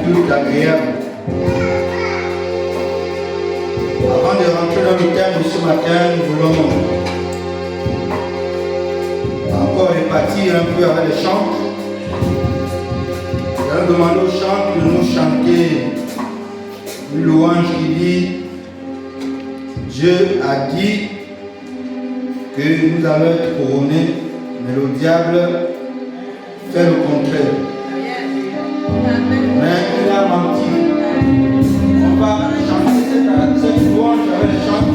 culte agréable. Avant de rentrer dans le thème de ce matin, nous voulons encore répartir un peu avec les chants. Nous allons demander aux chants de nous chanter une louange qui dit Dieu a dit que nous allons être couronnés, mais le diable fait le contraire. Mais il a menti. On va chanter cette louange avec les chants.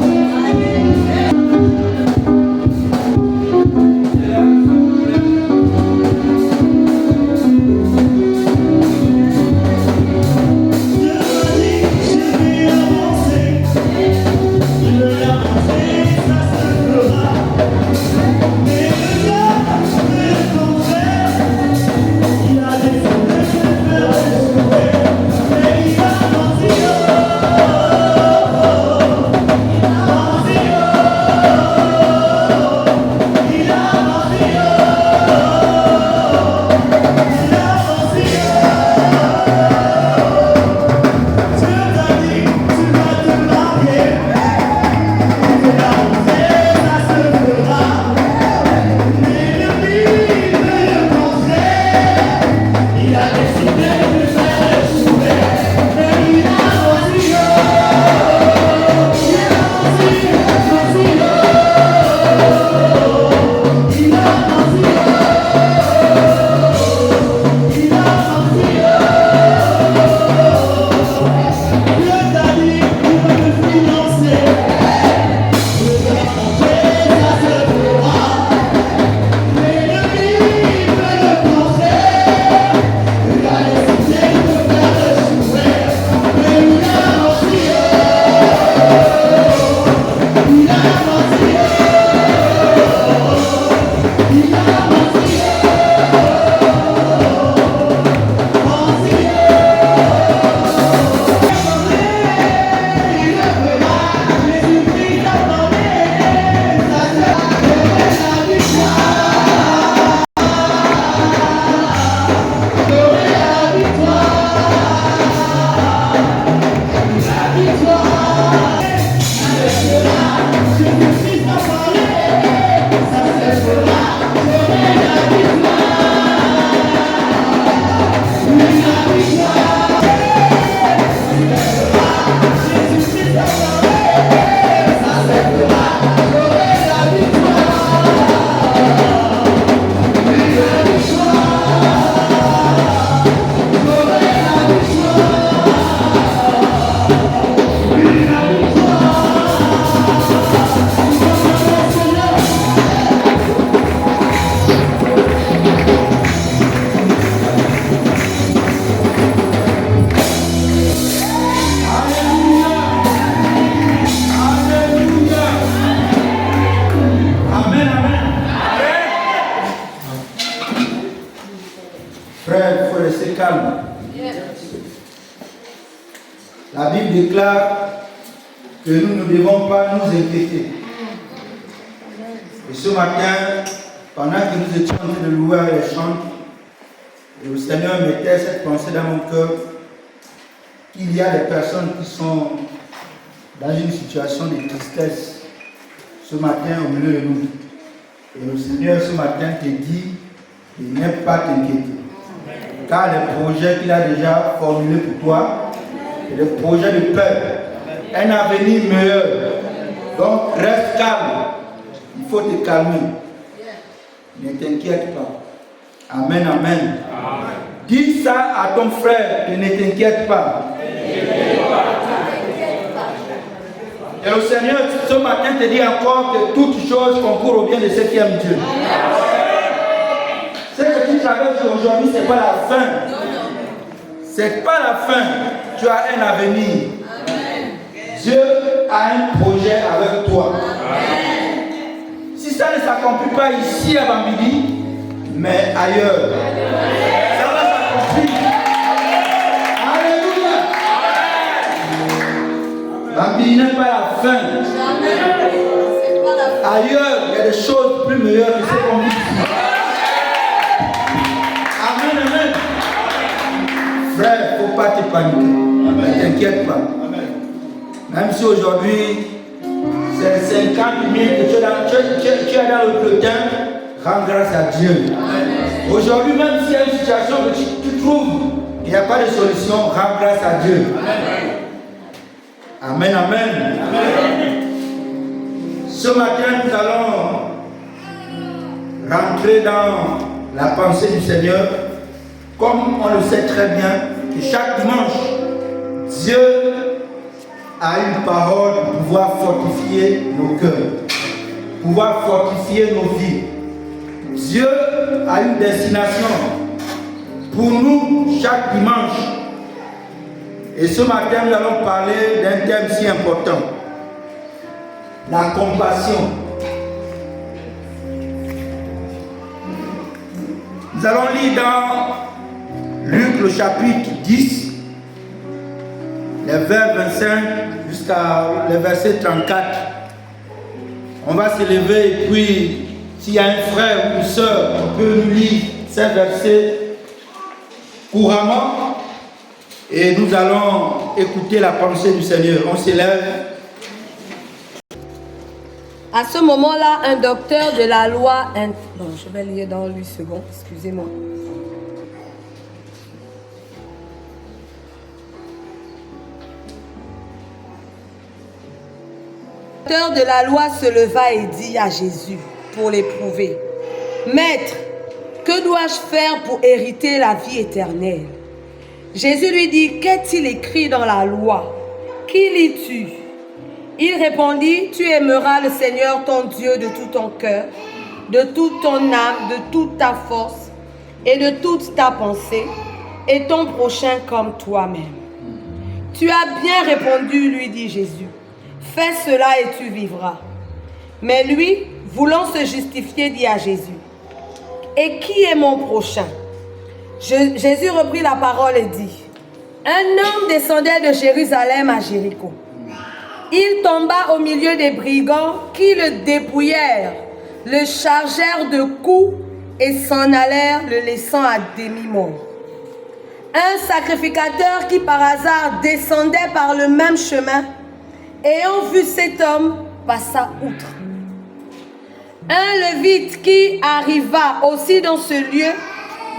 La Bible déclare que nous ne devons pas nous inquiéter. Et ce matin, pendant que nous étions en train de louer les chants, le Seigneur mettait cette pensée dans mon cœur qu'il y a des personnes qui sont dans une situation de tristesse ce matin au milieu de nous. Et le Seigneur ce matin te dit de ne pas t'inquiéter. Car les projets qu'il a déjà formulés pour toi, c'est des projets de paix, un avenir meilleur. Donc reste calme, il faut te calmer. Ne t'inquiète pas. Amen, amen. Dis ça à ton frère, que ne t'inquiète pas. Et le Seigneur ce matin te dit encore que toutes choses concourent au bien de ceux qui aiment Dieu. Ce que tu traverses aujourd'hui, ce n'est pas la fin. C'est pas la fin. Tu as un avenir. Dieu a un projet avec toi. Si ça ne s'accomplit pas ici à Bambili, mais ailleurs, ça va s'accomplir. Alléluia. Bambili n'est pas la fin. Ailleurs, il y a des choses plus meilleures que ce qu'on vit ici. Amen, amen. Frère, il ne faut pas te paniquer. Ne t'inquiète pas. Même si aujourd'hui, c'est 50 000 que tu es dans le peloton, rends grâce à Dieu. Aujourd'hui, même s'il y a une situation que tu trouves, il n'y a pas de solution, rends grâce à Dieu. Amen, amen. Ce matin, nous allons rentrer dans la pensée du Seigneur. Comme on le sait très bien, que chaque dimanche, Dieu a une parole pour pouvoir fortifier nos cœurs, pouvoir fortifier nos vies. Dieu a une destination pour nous chaque dimanche. Et ce matin, nous allons parler d'un thème si important, la compassion. Nous allons lire dans Luc le chapitre 10, les vers 25 jusqu'à le verset 34. On va se lever et puis, s'il y a un frère ou une soeur qui peut nous lire ces versets couramment, et nous allons écouter la pensée du Seigneur. On s'élève. À ce moment-là, un docteur de la loi... Bon, je vais lire dans 8 secondes, excusez-moi. Le docteur de la loi se leva et dit à Jésus, pour l'éprouver, « Maître, que dois-je faire pour hériter la vie éternelle ?» Jésus lui dit, « Qu'est-il écrit dans la loi? Qui lis-tu » Il répondit, « Tu aimeras le Seigneur ton Dieu de tout ton cœur, de toute ton âme, de toute ta force et de toute ta pensée, et ton prochain comme toi-même. » « Tu as bien répondu, lui dit Jésus. « Fais cela et tu vivras. » Mais lui, voulant se justifier, dit à Jésus, « Et qui est mon prochain ?» Jésus reprit la parole et dit, « Un homme descendait de Jérusalem à Jéricho. Il tomba au milieu des brigands qui le dépouillèrent, le chargèrent de coups et s'en allèrent, le laissant à demi-mort. Un sacrificateur qui par hasard descendait par le même chemin, ayant vu cet homme, passa outre. Un lévite qui arriva aussi dans ce lieu,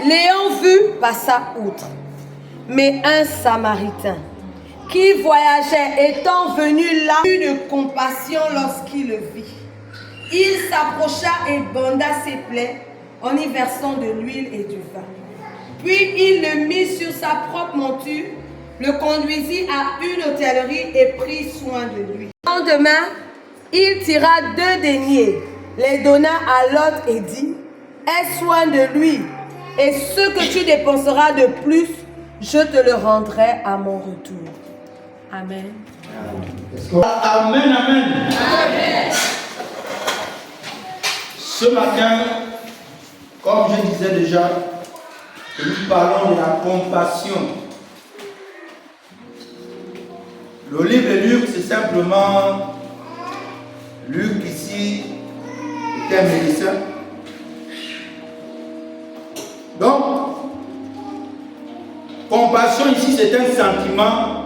l'ayant vu, passa outre. Mais un samaritain qui voyageait étant venu là, eut de compassion lorsqu'il le vit. Il s'approcha et banda ses plaies en y versant de l'huile et du vin. Puis il le mit sur sa propre monture, le conduisit à une hôtellerie et prit soin de lui. Le lendemain, il tira 2 deniers, les donna à l'autre et dit, « Aie soin de lui, et ce que tu dépenseras de plus, je te le rendrai à mon retour. » Amen. Amen, amen. Amen. Ce matin, comme je disais déjà, nous parlons de la compassion. Le livre de Luc, c'est simplement Luc ici, était un médecin. Donc, compassion ici, c'est un sentiment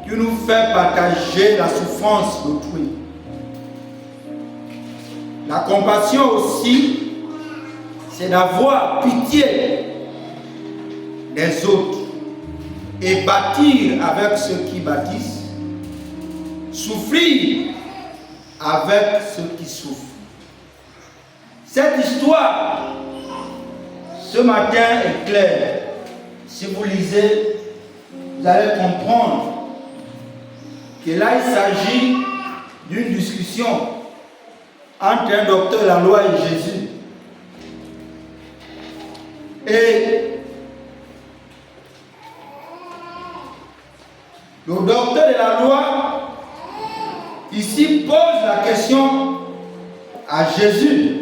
qui nous fait partager la souffrance d'autrui. La compassion aussi, c'est d'avoir pitié des autres et bâtir avec ceux qui bâtissent, souffrir avec ceux qui souffrent. Cette histoire, ce matin, est claire. Si vous lisez, vous allez comprendre que là, il s'agit d'une discussion entre un docteur de la loi et Jésus. Et le docteur de la loi, ici, pose la question à Jésus.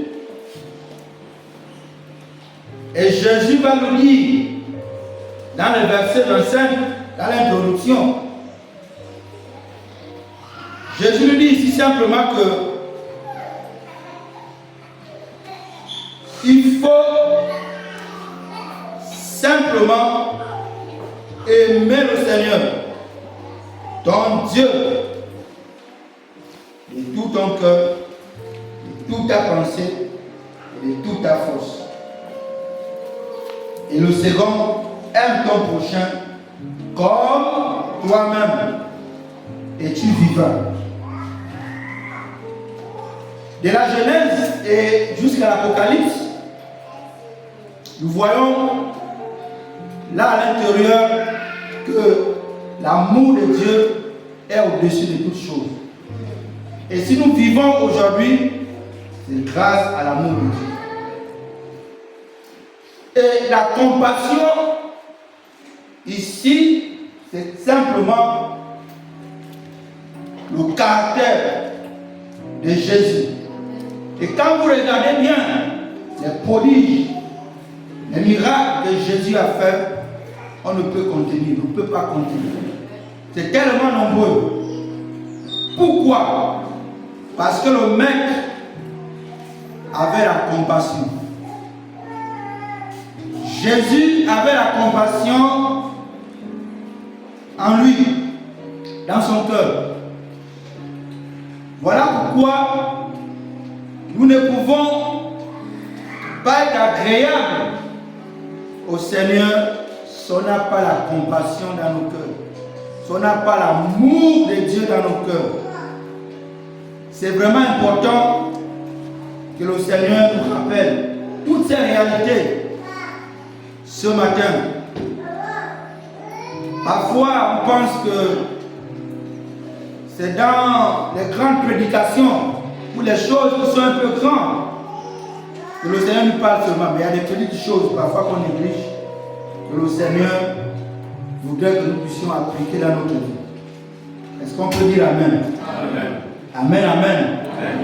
Et Jésus va nous dire, dans le verset 25, dans l'introduction, Jésus nous dit ici simplement que il faut simplement aimer le Seigneur, ton Dieu, de tout ton cœur, de toute ta pensée et de toute ta force. Et le second, aime ton prochain comme toi-même. Et tu vivras. De la Genèse et jusqu'à l'Apocalypse, nous voyons là à l'intérieur que l'amour de Dieu est au-dessus de toutes choses. Et si nous vivons aujourd'hui, c'est grâce à l'amour de Dieu. Et la compassion, ici, c'est simplement le caractère de Jésus. Et quand vous regardez bien les prodiges, les miracles que Jésus a fait, on ne peut contenir, on ne peut pas contenir. C'est tellement nombreux. Pourquoi? Parce que le Maître avait la compassion. Jésus avait la compassion en lui, dans son cœur. Voilà pourquoi nous ne pouvons pas être agréables au Seigneur si on n'a pas la compassion dans nos cœurs, si on n'a pas l'amour de Dieu dans nos cœurs. C'est vraiment important que le Seigneur nous rappelle toutes ces réalités ce matin. Parfois, on pense que c'est dans les grandes prédications ou les choses qui sont un peu grandes que le Seigneur nous parle seulement. Mais il y a des petites choses parfois qu'on néglige, que le Seigneur voudrait que nous puissions appliquer dans notre vie. Est-ce qu'on peut dire Amen? Amen. Amen, amen. Amen.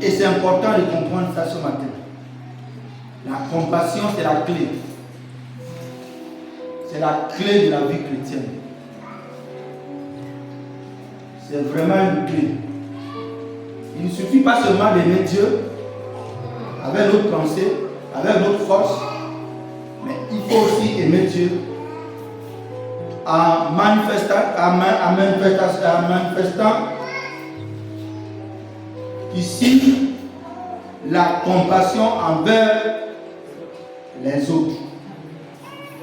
Et c'est important de comprendre ça ce matin. La compassion, c'est la clé. C'est la clé de la vie chrétienne. C'est vraiment une clé. Il ne suffit pas seulement d'aimer Dieu avec notre pensée, avec notre force, mais il faut aussi aimer Dieu en manifestant ici la compassion envers les autres.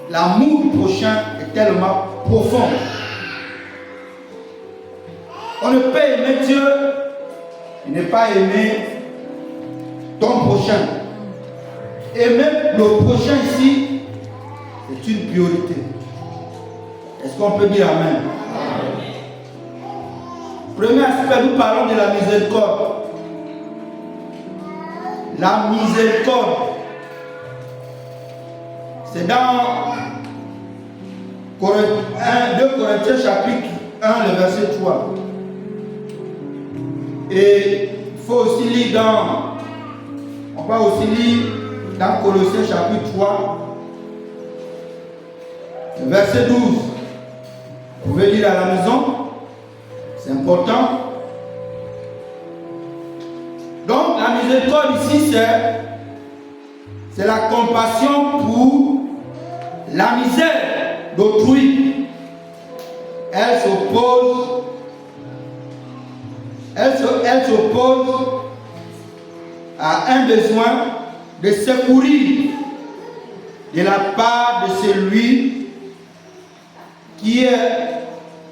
L'amour du prochain est tellement profond. On ne peut aimer Dieu et ne pas aimer ton prochain. Aimer le prochain ici, c'est une priorité. Est-ce qu'on peut dire Amen? Premier aspect, nous parlons de la miséricorde. La miséricorde, c'est dans 2 Corinthiens chapitre 1, le verset 3. Et il faut aussi lire on va aussi lire dans Colossiens chapitre 3, le verset 12. Vous pouvez lire à la maison, c'est important. Donc la miséricorde ici, c'est la compassion pour la misère d'autrui. Elle s'oppose à un besoin de secourir de la part de celui qui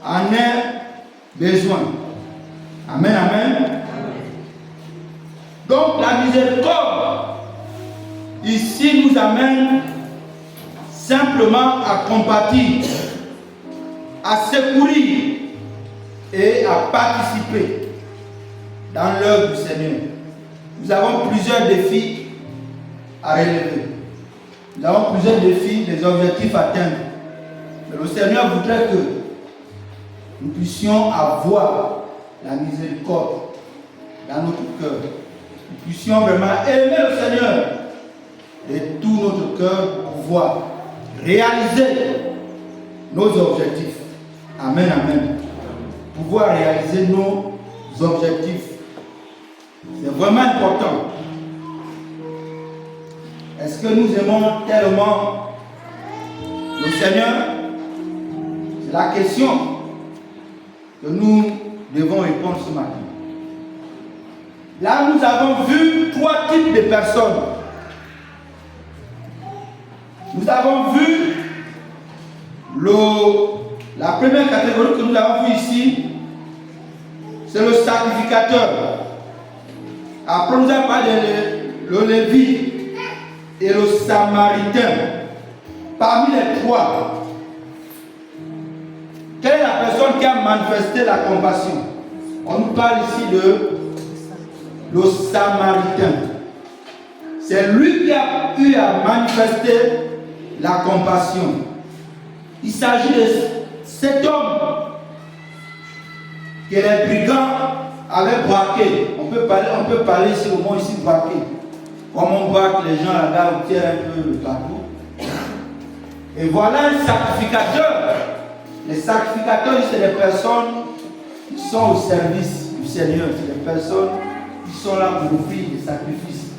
en a besoin. Amen, amen. Donc la miséricorde ici nous amène simplement à compatir, à secourir et à participer dans l'œuvre du Seigneur. Nous avons plusieurs défis à relever. Nous avons plusieurs défis, des objectifs à atteindre. Mais le Seigneur voudrait que nous puissions avoir la miséricorde dans notre cœur. Nous puissions vraiment aimer le Seigneur de tout notre cœur pour pouvoir réaliser nos objectifs. Amen, amen. Pouvoir réaliser nos objectifs. C'est vraiment important. Est-ce que nous aimons tellement le Seigneur C'est la question que nous devons répondre ce matin. Là, nous avons vu 3 types de personnes. Nous avons vu la première catégorie que nous avons vue ici, c'est le sacrificateur. Après, nous avons parlé de le Lévite et le Samaritain. Parmi les 3, quelle est la personne qui a manifesté la compassion? On nous parle ici de le Samaritain. C'est lui qui a eu à manifester la compassion. Il s'agit de cet homme que les brigands avaient braqué. On peut parler ici au moins ici braqué. Comme on braque les gens là-bas où tient un peu le partout. Et voilà un sacrificateur. Les sacrificateurs, c'est des personnes qui sont au service du Seigneur. C'est des personnes qui sont là pour offrir des sacrifices.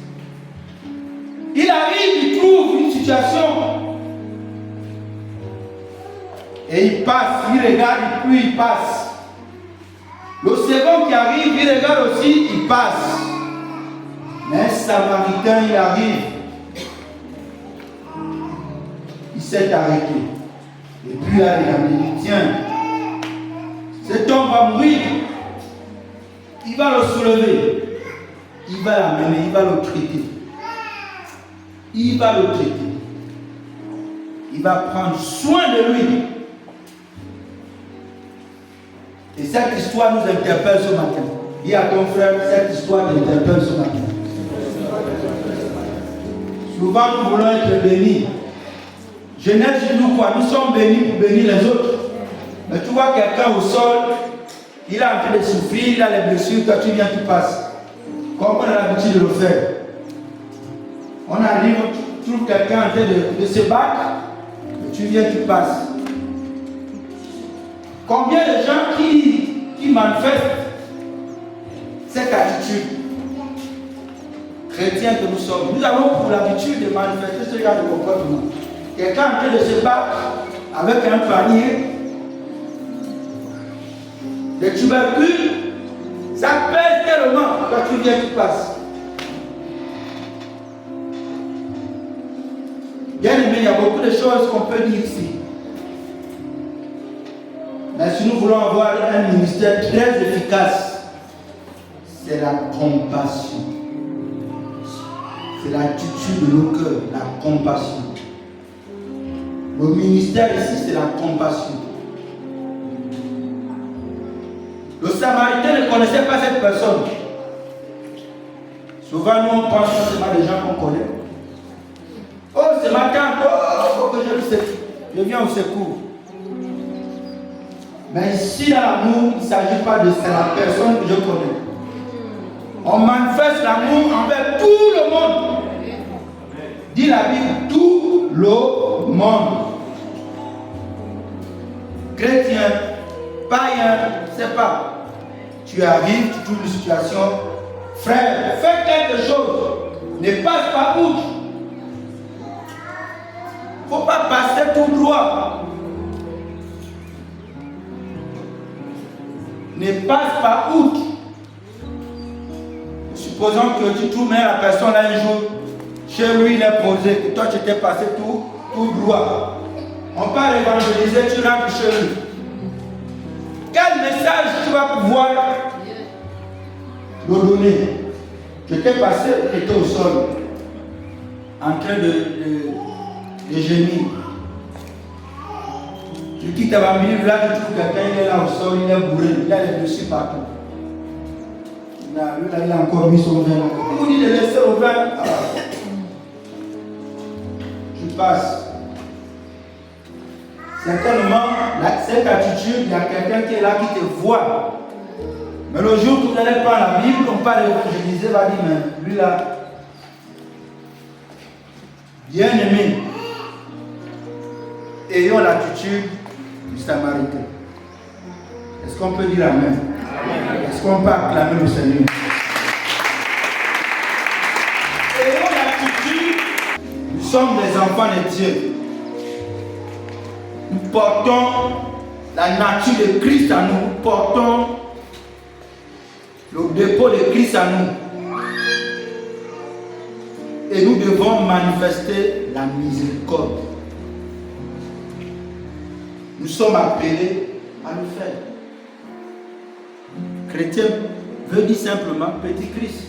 Il arrive, il trouve une situation. Et il passe, il regarde, puis il passe. Le second qui arrive, il regarde aussi, il passe. Mais un Samaritain, il arrive. Il s'est arrêté. Et puis là, il a dit, tiens, cet homme va mourir. Il va le soulever. Il va l'amener, il va le traiter. Il va le traiter. Il va prendre soin de lui. Et cette histoire nous interpelle ce matin. Dis à ton frère, cette histoire nous interpelle ce matin. Souvent nous voulons être bénis. Genèse dit nous quoi? Nous sommes bénis pour bénir les autres. Mais tu vois quelqu'un au sol, il est en train de souffrir, il a les blessures, toi tu viens, tu passes. Comme on a l'habitude de le faire. On arrive, tu trouves quelqu'un en train de se battre, et tu viens, tu passes. Combien de gens qui manifestent cette attitude chrétienne que nous sommes? Nous avons pour l'habitude de manifester ce genre de comportement. Quelqu'un en train de se battre avec un panier, des tubercules, ça pèse tellement quand tu viens, tu passes. Bien aimé, il y a beaucoup de choses qu'on peut dire ici. Mais si nous voulons avoir un ministère très efficace, c'est la compassion. C'est l'attitude de nos cœurs, la compassion. Le ministère ici, c'est la compassion. Le Samaritain ne connaissait pas cette personne. Souvent, nous, on pense que ce n'est pas des gens qu'on connaît. Oh, ce matin, oh, que je viens au secours. Mais ici, dans l'amour, il ne s'agit pas de la personne que je connais. On manifeste l'amour envers tout le monde. Dit la Bible, tout le monde. Chrétien, païen, je ne sais pas. Tu arrives, tu trouves une situation. Frère, fais quelque chose. Ne passe pas outre. Il ne faut pas passer tout droit. Ne passe pas outre. Supposons que tu trouves la personne là un jour, chez lui il est posé, que toi tu t'es passé tout droit. On parle évangéliser, tu rentres chez lui. Quel message tu vas pouvoir le donner? Je t'ai passé, tu étais au sol, en train de gémir. Tu quittes ta minute là, tu trouves quelqu'un, il est là au sol, il est bourré, il a les blessures partout. Là, il a encore mis son vin. Il vous dit de laisser au vin. Je passe. Certainement, cette attitude, il y a quelqu'un qui est là, qui te voit. Mais le jour où vous allez prendre la Bible, on parle d'évangéliser, va dire, mais lui là, bien aimé, ayons l'attitude du Samaritain. Est-ce qu'on peut dire Amen? Est-ce qu'on peut acclamer le Seigneur? Ayons l'attitude, nous sommes des enfants de Dieu. Nous portons la nature de Christ à nous, portons le dépôt de Christ à nous. Et nous devons manifester la miséricorde. Nous sommes appelés à le faire. Chrétien veut dire simplement petit Christ.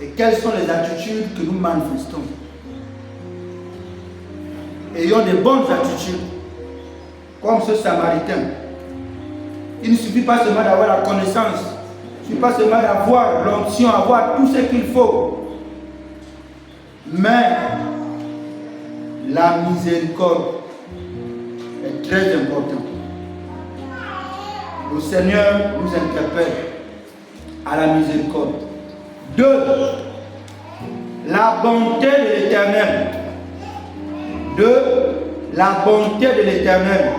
Et quelles sont les attitudes que nous manifestons? Ayons des bonnes attitudes, comme ce Samaritain. Il ne suffit pas seulement d'avoir la connaissance, il ne suffit pas seulement d'avoir l'onction, avoir tout ce qu'il faut. Mais la miséricorde est très importante. Le Seigneur nous interpelle à la miséricorde. 2. La bonté de l'Éternel. 2. La bonté de l'Éternel.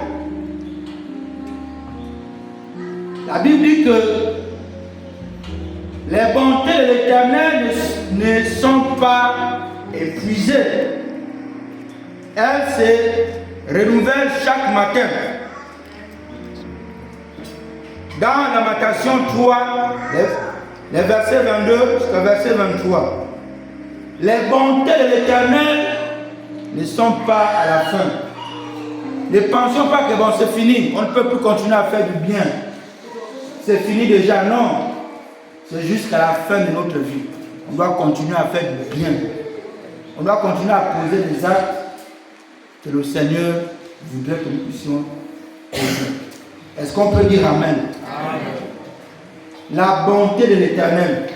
La Bible dit que les bontés de l'Éternel ne sont pas épuisées. Elles se renouvellent chaque matin. Dans Lamentation 3, les versets 22 jusqu'au verset 23. Les bontés de l'Éternel ne sont pas à la fin. Ne pensons pas que bon, c'est fini, on ne peut plus continuer à faire du bien. C'est fini déjà, non. C'est jusqu'à la fin de notre vie. On doit continuer à faire du bien. On doit continuer à poser des actes que le Seigneur voudrait que nous puissions poser. Est-ce qu'on peut dire Amen? Amen. La bonté de l'Éternel.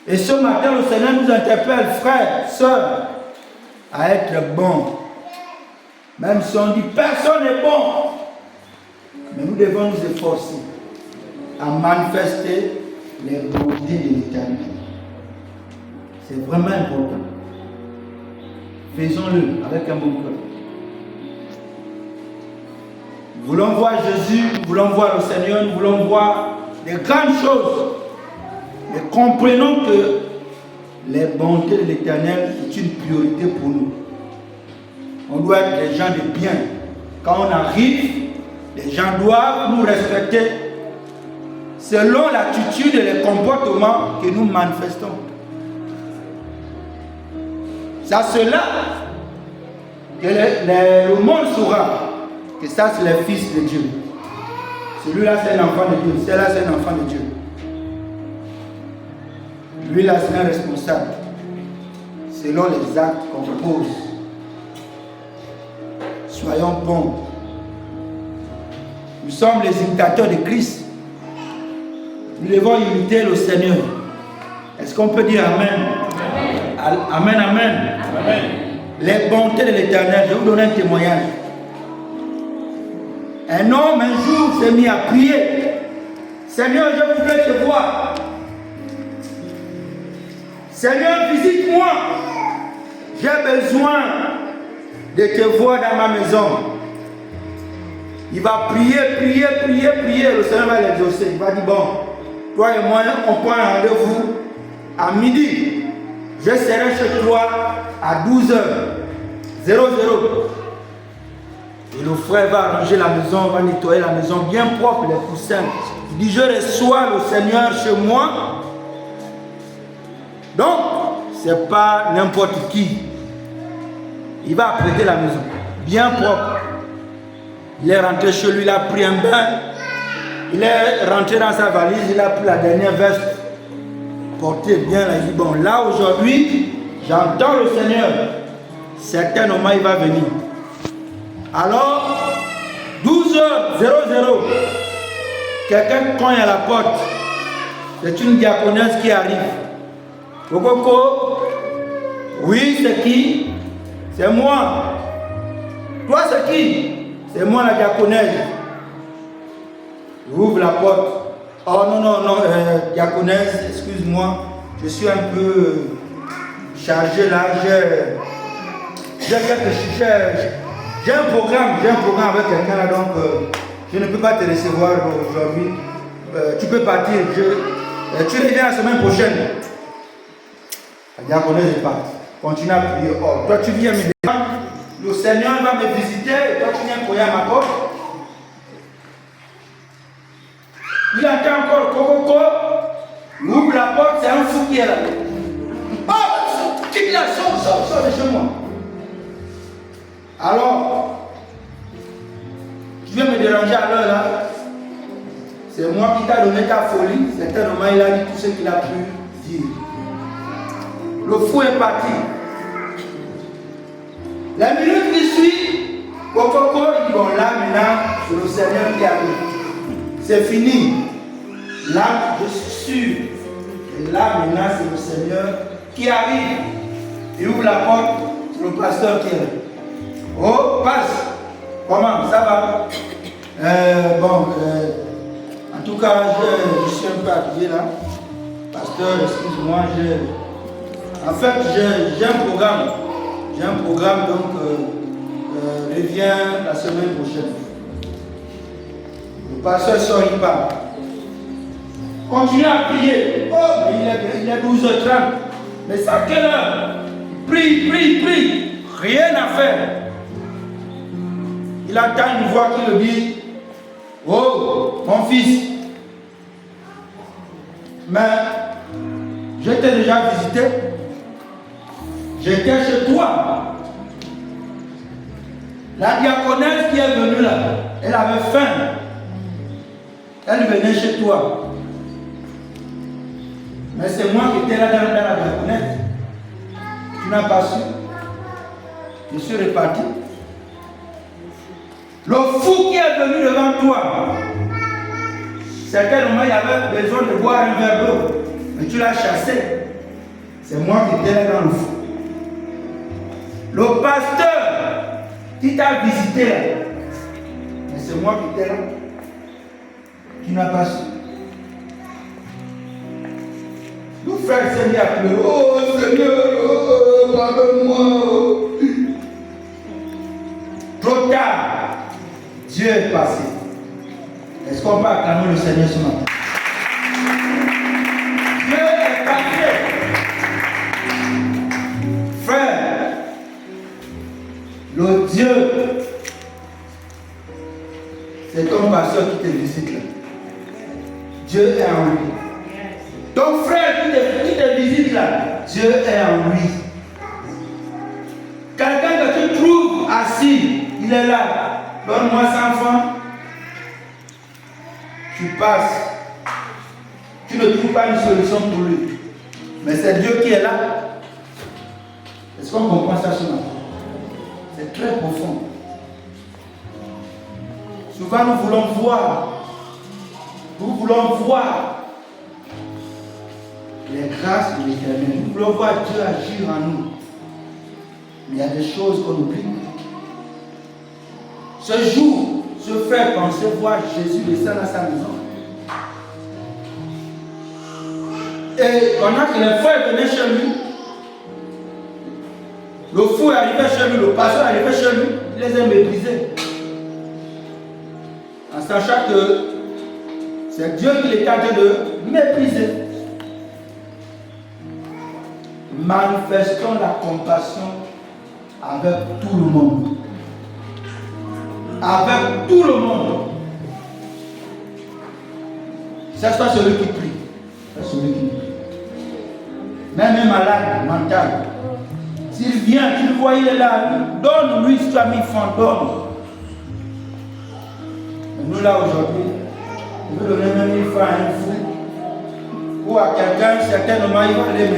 Et ce matin, le Seigneur nous interpelle, frères, sœurs, à être bons. Même si on dit personne n'est bon, mais nous devons nous efforcer à manifester les bontés de l'Éternel. C'est vraiment important. Faisons-le avec un bon cœur. Nous voulons voir Jésus, nous voulons voir le Seigneur, nous voulons voir des grandes choses. Mais comprenons que les bontés de l'Éternel est une priorité pour nous. On doit être des gens de bien. Quand on arrive, les gens doivent nous respecter selon l'attitude et les comportements que nous manifestons. C'est à cela que le monde saura que ça c'est le Fils de Dieu. Celui-là c'est un enfant de Dieu, celui-là c'est un enfant de Dieu. Lui-là c'est un responsable selon les actes qu'on pose. Soyons bons. Nous sommes les imitateurs de Christ. Nous devons imiter le Seigneur. Est-ce qu'on peut dire Amen? Amen, amen. Amen. Amen. Les bontés de l'Éternel, je vais vous donner un témoignage. Un homme un jour s'est mis à prier. Seigneur, je voudrais te voir. Seigneur, visite-moi. J'ai besoin de te voir dans ma maison. Il va prier. Le Seigneur va l'exaucer. Il va dire, bon, toi et moi, on prend un rendez-vous à midi. Je serai chez toi à 12h. 00. Et le frère va arranger la maison, va nettoyer la maison bien propre, les coussins. Il dit, je reçois le Seigneur chez moi. Donc, ce n'est pas n'importe qui. Il va apprêter la maison, bien propre. Il est rentré chez lui, il a pris un bain. Il est rentré dans sa valise, il a pris la dernière veste. Porté bien, là, il dit, bon, là aujourd'hui, j'entends le Seigneur. Certainement, il va venir. Alors, 12h00, quelqu'un cogne à la porte. C'est une diaconesse qui arrive. Coco, oui, c'est qui? C'est moi. Toi, c'est qui? C'est moi la diaconesse. J'ouvre la porte. Oh non, diaconesse, excuse-moi. Je suis un peu chargé là. J'ai un programme avec quelqu'un là, donc je ne peux pas te recevoir aujourd'hui. Tu peux partir. Tu reviens la semaine prochaine. La diaconesse est partie. Continue à prier. Oh, toi tu viens me demander. le Seigneur va me visiter et toi tu viens courir à ma porte. Il entend encore coco, il ouvre la porte, c'est un fou qui est là. Oh, qui là, sors de chez moi. Alors, tu viens me déranger à l'heure là. C'est moi qui t'a donné ta folie. Certainement, il a dit tout ce qu'il a pu dire. Le fou est parti. La minute qui suit, Coco, il dit bon là maintenant, c'est le Seigneur qui arrive. C'est fini. Là, je suis sûr. Et là maintenant, c'est le Seigneur qui arrive. Il ouvre la porte, c'est le pasteur qui est là. Oh, passe. Comment? Ça va? En tout cas, je suis un peu habillé là. Pasteur, excuse-moi, en fait, j'ai un programme. J'ai un programme, donc reviens la semaine prochaine. Le pasteur sort, il part. Continue à prier. Oh, mais il est 12h30. Mais c'est à quelle heure? Prie. Rien à faire. Il entend une voix qui le dit, oh, mon fils, mais je t'ai déjà visité. J'étais chez toi. La diaconesse qui est venue là, elle avait faim. Elle venait chez toi. Mais c'est moi qui étais là dans la diaconesse. Tu n'as pas su. Je suis reparti. Le fou qui est venu devant toi, certainement il avait besoin de boire un verre d'eau, mais tu l'as chassé. C'est moi qui étais là dans le fou. Le pasteur qui t'a visité là, mais c'est moi qui étais là. Tu n'as pas su. Le frère s'est mis à pleurer. Oh Seigneur, oh, pardonne-moi. Trop tard. Dieu est passé. Est-ce qu'on peut acclamer le Seigneur ce matin? Dieu est passé. Frère, le Dieu, c'est ton pasteur qui te visite là. Dieu est en lui. Ton frère qui te visite là, Dieu est en lui. Quelqu'un que tu trouves assis, il est là. Donne-moi 100 francs. Tu passes. Tu ne trouves pas une solution pour lui. Mais c'est Dieu qui est là. Est-ce qu'on comprend ça ce matin? C'est très profond. Souvent nous voulons voir. Nous voulons voir les grâces de l'Éternel. Nous voulons voir Dieu agir en nous. Mais il y a des choses qu'on oublie. Ce jour, se fait penser voir Jésus descendre à sa maison. Et pendant que les frères venaient chez lui, le fou est arrivé chez lui, le pasteur est arrivé chez lui, il les a méprisés. En sachant que c'est Dieu qui les tentait de mépriser. Manifestons la compassion avec tout le monde. Avec tout le monde. C'est ça celui qui prie. C'est celui qui prie. Même un malade mental. S'il vient, tu le vois, il est là. Donne-lui, si tu as 1000 francs, donne. Nous là aujourd'hui, on veut donner même 1000 francs à un fou. Ou à quelqu'un, certainement, il va aller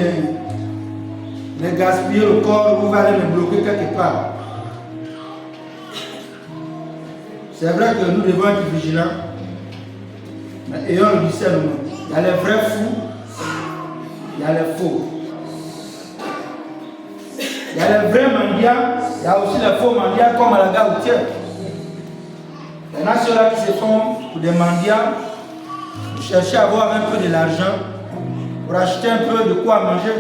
me gaspiller le corps ou va aller me bloquer quelque part. C'est vrai que nous devons être vigilants, mais ayons le discernement. Il y a les vrais fous, il y a les faux. Il y a les vrais mendiants, il y a aussi les faux mendiants comme à la gare routière. Il y en a ceux-là qui se font pour des mendiants, pour chercher à avoir un peu de l'argent, pour acheter un peu de quoi manger.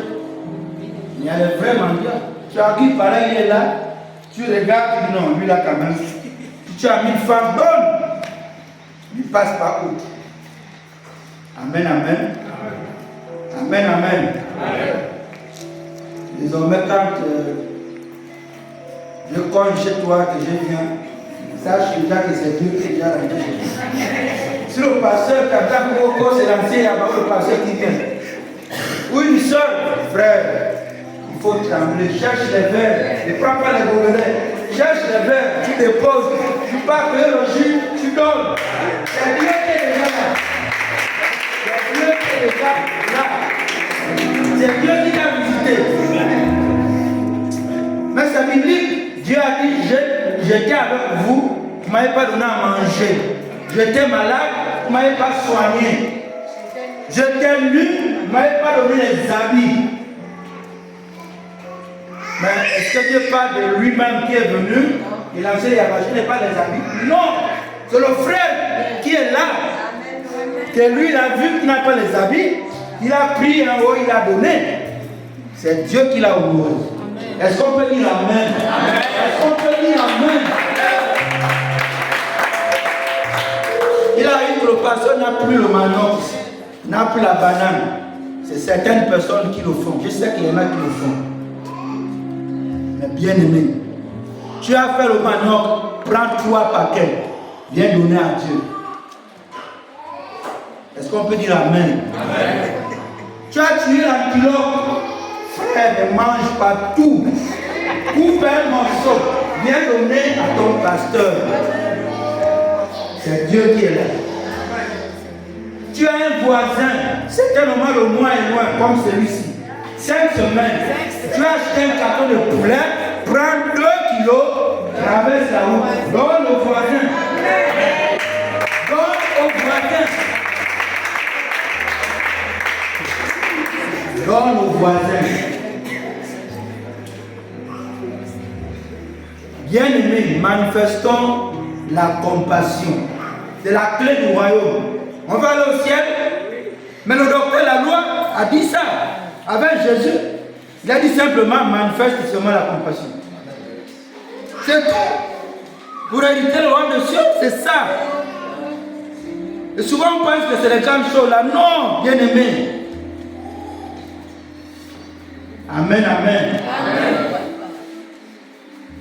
Il y a les vrais mendiants. Tu arrives par là, il est là, tu regardes, tu dis non, lui là quand même. Tu as 1000 francs, donne. Il passe par où? Amen, amen. Amen, amen. Désormais, quand Je cogne chez toi que je viens. Sache déjà que c'est Dieu qui est déjà rentré. Si le pasteur t'attend pour encore se lancer, il y a pas le pasteur qui vient. Ou une soeur, frère, il faut trembler. Cherche les verres. Ne prends pas les gobelets. Cherche les verres. Tu déposes. Tu pars payer le jus. Tu donnes. C'est Dieu qui est déjà là. C'est Dieu qui est déjà là. C'est Dieu qui t'a visité. Mais ça biblique. Dieu a dit, j'étais avec vous, vous ne m'avez pas donné à manger. J'étais malade, vous ne m'avez pas soigné. J'étais nu, vous ne m'avez pas donné les habits. Mais est-ce que Dieu parle de lui-même qui est venu? Il a dit, je n'ai pas les habits. Non, c'est le frère qui est là. Que lui, il a vu qu'il n'a pas les habits. Il a pris en haut, il a donné. C'est Dieu qui l'a honoré. Est-ce qu'on peut dire Amen? Est-ce qu'on peut dire Amen? Il arrive que le pasteur n'a plus le manioc, n'a plus la banane. C'est certaines personnes qui le font. Je sais qu'il y en a qui le font. Mais bien aimé, tu as fait le manioc, prends 3 paquets, viens donner à Dieu. Est-ce qu'on peut dire Amen? Amen. Tu as tué l'antilope. Frère, ne mange pas tout. Coupe un morceau. Viens donner à ton pasteur. C'est Dieu qui est là. Tu as un voisin. Certainement le mois est loin, comme celui-ci. 5 semaines. Tu as acheté un carton de poulet. Prends 2 kilos. Traverse la route. Donne au voisin. Donne au voisin. Donne aux voisins. Bien-aimés, manifestons la compassion. C'est la clé du royaume. On va aller au ciel. Mais le docteur, la loi, a dit ça. Avec Jésus, il a dit simplement manifeste seulement la compassion. C'est tout. Pour hériter le royaume des cieux, c'est ça. Et souvent on pense que c'est les grandes choses là. Non, bien-aimés. Amen, amen. Amen.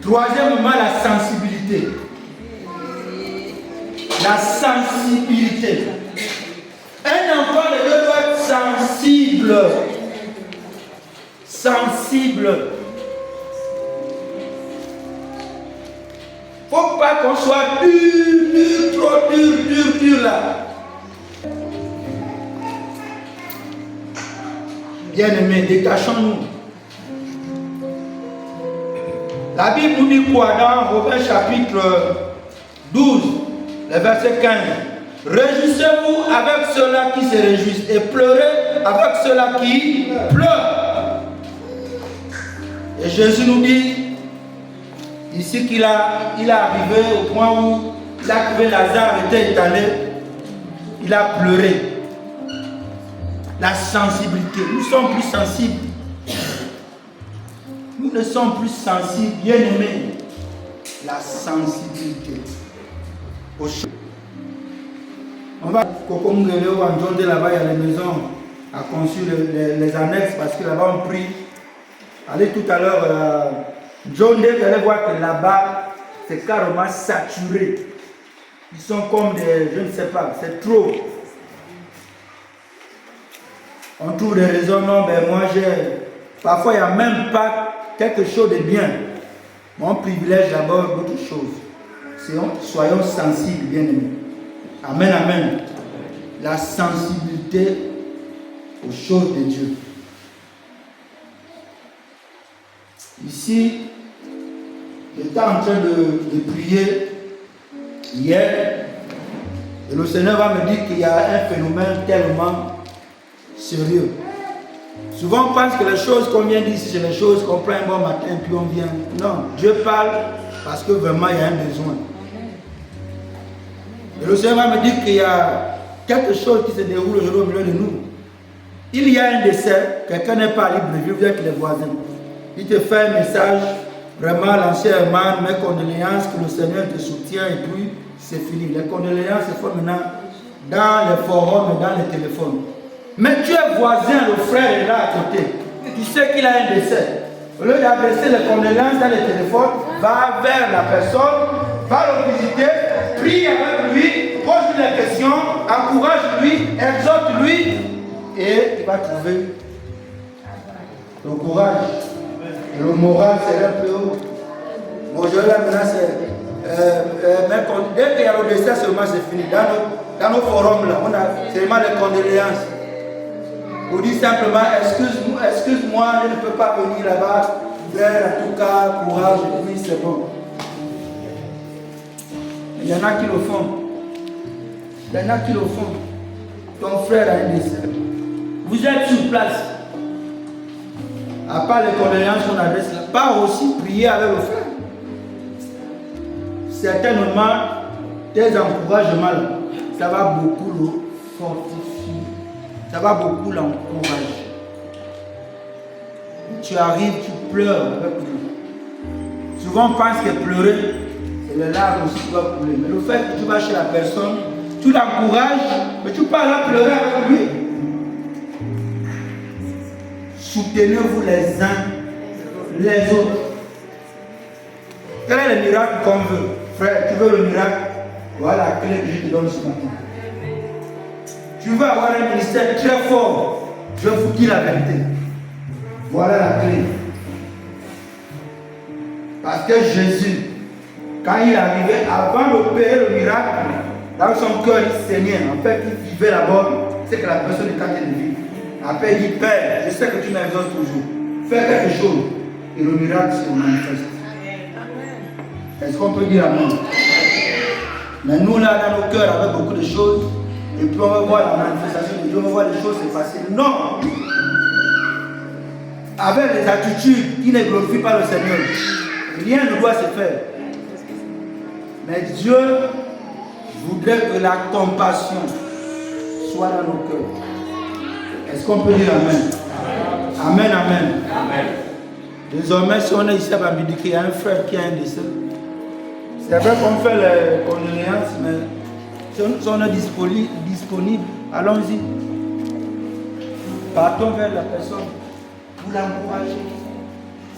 Troisièmement, la sensibilité. La sensibilité. Un enfant de Dieu doit être sensible. Sensible. Il ne faut pas qu'on soit dur, trop dur là. Bien-aimés, détachons-nous. La Bible nous dit quoi dans Romains chapitre 12, le verset 15? Réjouissez-vous avec ceux-là qui se réjouissent et pleurez avec ceux-là qui pleurent. Et Jésus nous dit ici qu'il est arrivé au point où il a trouvé Lazare était étalé, il a pleuré. La sensibilité, nous sommes plus sensibles. Nous ne sommes plus sensibles, bien aimés. La sensibilité. On va Kokomungele ou Andjonde là-bas, il y a les maisons à conçu les annexes parce que là-bas on prie. Allez tout à l'heure, John Day, vous allez voir que là-bas c'est carrément saturé. Ils sont comme des, je ne sais pas, c'est trop. On trouve des raisons, non, ben moi j'ai. Parfois il n'y a même pas quelque chose de bien. Mon privilège d'abord d'autres choses. Soyons sensibles, bien aimés. Amen, amen. La sensibilité aux choses de Dieu. Ici, j'étais en train de prier hier. Et le Seigneur va me dire qu'il y a un phénomène tellement sérieux. Souvent on pense que les choses qu'on vient d'ici, c'est les choses qu'on prend un bon matin puis on vient. Non, Dieu parle parce que vraiment il y a un besoin. Et le Seigneur va me dire qu'il y a quelque chose qui se déroule aujourd'hui au milieu de nous. Il y a un décès, quelqu'un n'est pas libre de vivre avec les voisins. Il te fait un message, vraiment l'ancien hermano, mes condoléances, que le Seigneur te soutient et puis c'est fini. Les condoléances se font maintenant dans les forums et dans les téléphones. Mais tu es voisin, le frère est là à côté. Tu sais qu'il a un décès. Au lieu d'adresser les condoléances dans les téléphones, va vers la personne, va le visiter, prie avec lui, pose-lui des questions, encourage-lui, exhorte-lui, et il va trouver le courage. Et le moral, c'est un peu haut. Bon, je là maintenant, dès qu'il y a le destin, seulement c'est fini. Dans nos forums, là, on a seulement les condoléances. On dit simplement, excuse-moi, je ne peux pas venir là-bas. Frère, en tout cas, courage, et puis c'est bon. Il y en a qui le font. Il y en a qui le font. Ton frère a un destin. Vous êtes sur place. À part les condoléances qu'on adresse là, pas aussi prier avec le frère. Certainement, tes encouragements, ça va beaucoup le fortifier. Ça va beaucoup l'encourager. Tu arrives, tu pleures avec lui. Souvent on pense que pleurer, c'est les larmes aussi qui doivent couler. Mais le fait que tu vas chez la personne, tu l'encourages, mais tu parles à pleurer avec lui. Soutenez-vous les uns les autres. Quel est le miracle qu'on veut? Frère, tu veux le miracle? Voilà la clé que je te donne ce matin. Tu veux avoir un ministère très fort, je vais vous dire la vérité. Voilà la clé. Parce que Jésus, quand il arrivait, avant d'opérer le miracle, dans son cœur, il saignait. En fait, il vivait là-bas. C'est que la personne est quand elle vit. Après, il dit, Père, je sais que tu m'exauces toujours. Fais quelque chose. Et le miracle se manifeste. Est-ce qu'on peut dire amen? Mais nous, là, dans nos cœurs, avec beaucoup de choses, et puis on va voir la manifestation de Dieu, on va voir les choses se passer. Non! Avec les attitudes qui ne glorifient pas le Seigneur, rien ne doit se faire. Mais Dieu voudrait que la compassion soit dans nos cœurs. Est-ce qu'on peut dire amen? Amen, amen. Amen. Désormais, si on est ici à Bambidiki, il y a un frère qui a un décès. C'est vrai qu'on fait les condoléances, mais si on est disponible, allons-y. Partons vers la personne pour l'encourager.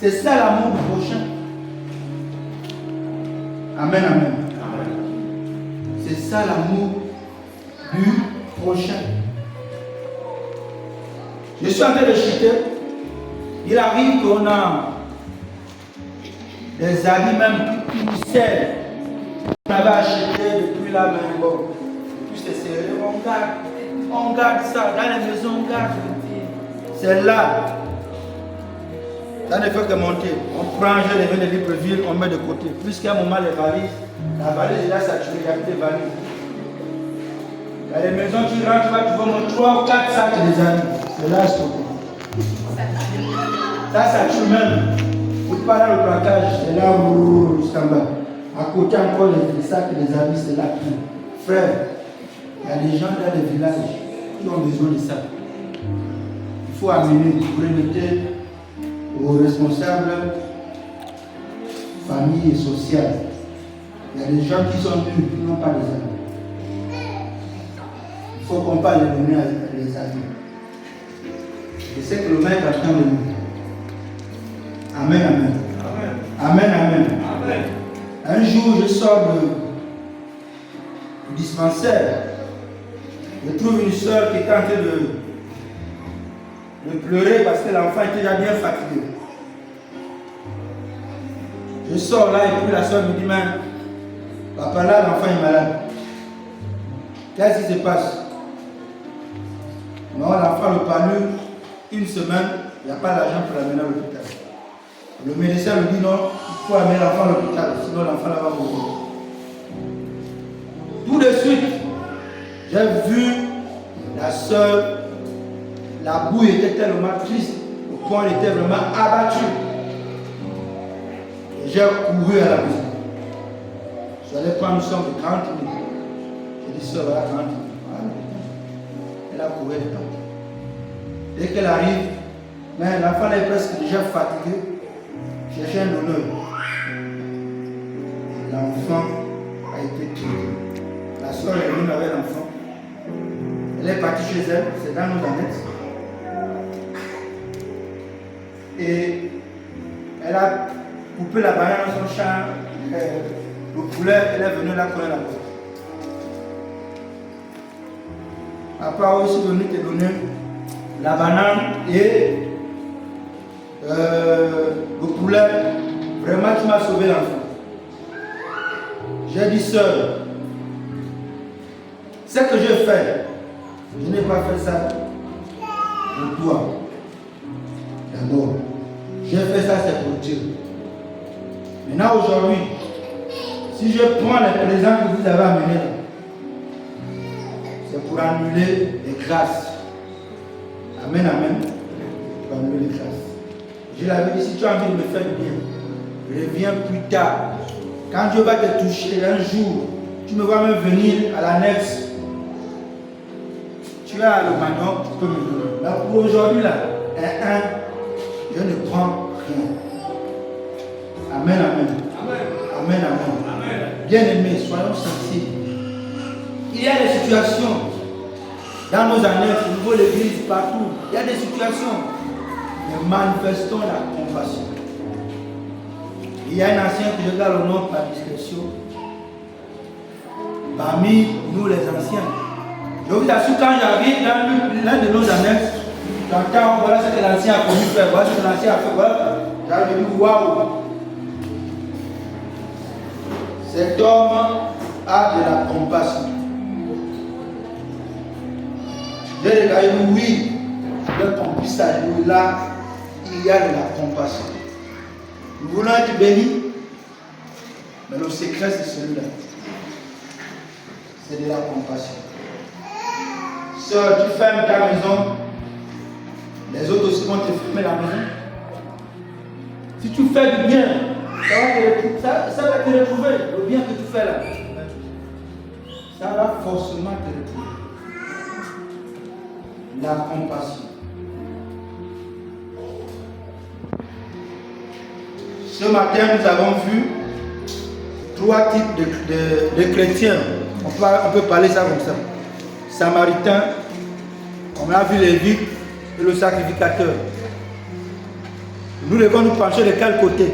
C'est ça l'amour du prochain. Amen, amen. C'est ça l'amour du prochain. Je suis en train de chuter. Il arrive qu'on a des amis même qui nous servent. On avait acheté depuis la main, bon, depuis c'est serré, on garde ça, dans les maisons on garde. C'est là. Ça ne fait que monter. On prend, je les viens de Libreville, on met de côté. Puisqu'à un moment les valises, la valise est là saturée, il y a plus de valises. Dans les maisons, tu rentres, tu vas montrer 3 ou 4 sacs des amis. C'est là stocké. Ça sature même. Tu pars dans le placage, c'est là où jusqu'en bas. À côté encore les sacs des amis, c'est là. Frère, il y a des gens dans les villages qui ont besoin de ça. Il faut amener, vous remettez aux responsables famille et sociale. Il y a des gens qui sont nus, qui n'ont pas des amis. Il faut qu'on parle de donner à les amis. Et c'est que le maître attend de nous. Amen, amen. Amen, amen. Amen. Un jour, je sors du dispensaire. Je trouve une soeur qui est en train de pleurer parce que l'enfant était déjà bien fatigué. Je sors là et puis la soeur me dit, mais papa là, l'enfant est malade. Qu'est-ce qui se passe? Non, l'enfant le palud une semaine, il n'y a pas l'argent pour l'amener à l'hôpital. Le médecin lui dit non, il faut amener l'enfant à l'hôpital, sinon l'enfant là va mourir. Tout de suite, j'ai vu la soeur, la boue était tellement triste, au point elle était vraiment abattue. Et j'ai couru à la maison. Je suis allé prendre une somme de 40 000. J'ai dit, soeur, voilà 40 000. Elle a couru de temps. Dès qu'elle arrive, mais l'enfant est presque déjà fatigué. Chercher un honneur. L'enfant a été tué. La soeur est venue avec l'enfant. Elle est partie chez elle, c'est dans nos annexes. Et elle a coupé la banane dans son champ, le poulet, elle est venue là coller la porte. Papa a aussi venu te donner la banane et le poulet. Vraiment, tu m'as sauvé l'enfant. J'ai dit, sœur, ce que je fais, je n'ai pas fait ça pour toi. D'abord, j'ai fait ça, c'est pour Dieu. Maintenant, aujourd'hui, si je prends les présents que vous avez amenés là, c'est pour annuler les grâces. Amen, amen. Pour annuler les grâces. Je l'avais dit, si tu as envie de me faire du bien, reviens plus tard. Quand Dieu va te toucher un jour, tu me vois même venir à l'annexe. Tu as le manioc, tu peux me donner. Là, pour aujourd'hui, là, je ne prends rien. Amen, amen. Amen, amen. Bien-aimés, soyons sensibles. Il y a des situations dans nos annexes, au niveau de l'église, partout. Il y a des situations. Mais manifestons la compassion. Il y a un ancien que je garde le nom par discrétion. Parmi nous les anciens. Je vous assure, quand j'arrive dans l'un de nos annexes, j'entends, voilà ce que l'ancien a connu faire, voilà ce que l'ancien a fait, voilà. J'arrive et dis, waouh! Cet homme a de la compassion. J'ai regardé, oui, le qu'on à nous là, il y a de la compassion. Nous voulons être bénis, mais le secret c'est celui-là. C'est de la compassion. Sœur, tu fermes ta maison, les autres aussi vont te fermer la maison. Si tu fais du bien, ça va te retrouver, le bien que tu fais là. Ça va forcément te retrouver. La compassion. Ce matin, nous avons vu 3 types de chrétiens. On peut parler ça comme ça. Samaritain, on a vu Lévite et le sacrificateur. Nous devons nous pencher de quel côté?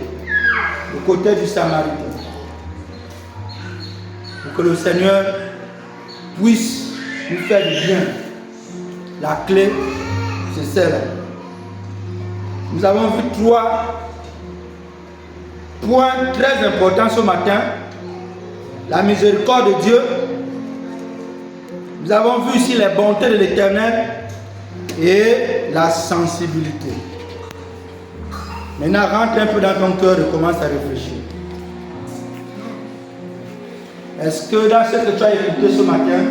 Le côté du Samaritain. Pour que le Seigneur puisse nous faire du bien. La clé, c'est celle-là. Nous avons vu 3 points très importants ce matin. La miséricorde de Dieu. Nous avons vu ici les bontés de l'Éternel et la sensibilité. Maintenant, rentre un peu dans ton cœur et commence à réfléchir. Est-ce que dans ce que tu as écouté ce matin,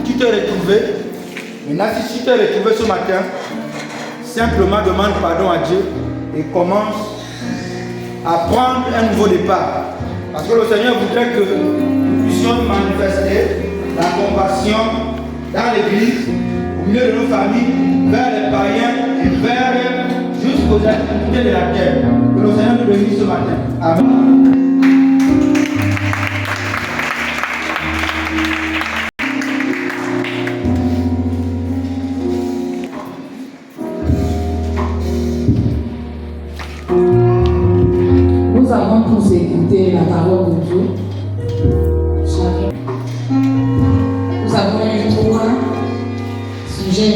tu t'es retrouvé? Maintenant, si tu t'es retrouvé ce matin, simplement demande pardon à Dieu et commence à prendre un nouveau départ. Parce que le Seigneur voudrait que nous puissions manifester la compassion dans l'église, au milieu de nos familles, vers les païens et vers jusqu'aux extrémités de la terre. Que le Seigneur nous bénisse ce matin. Amen. Nous avons tous écouté la parole de Dieu. Nous avons eu 3 sujets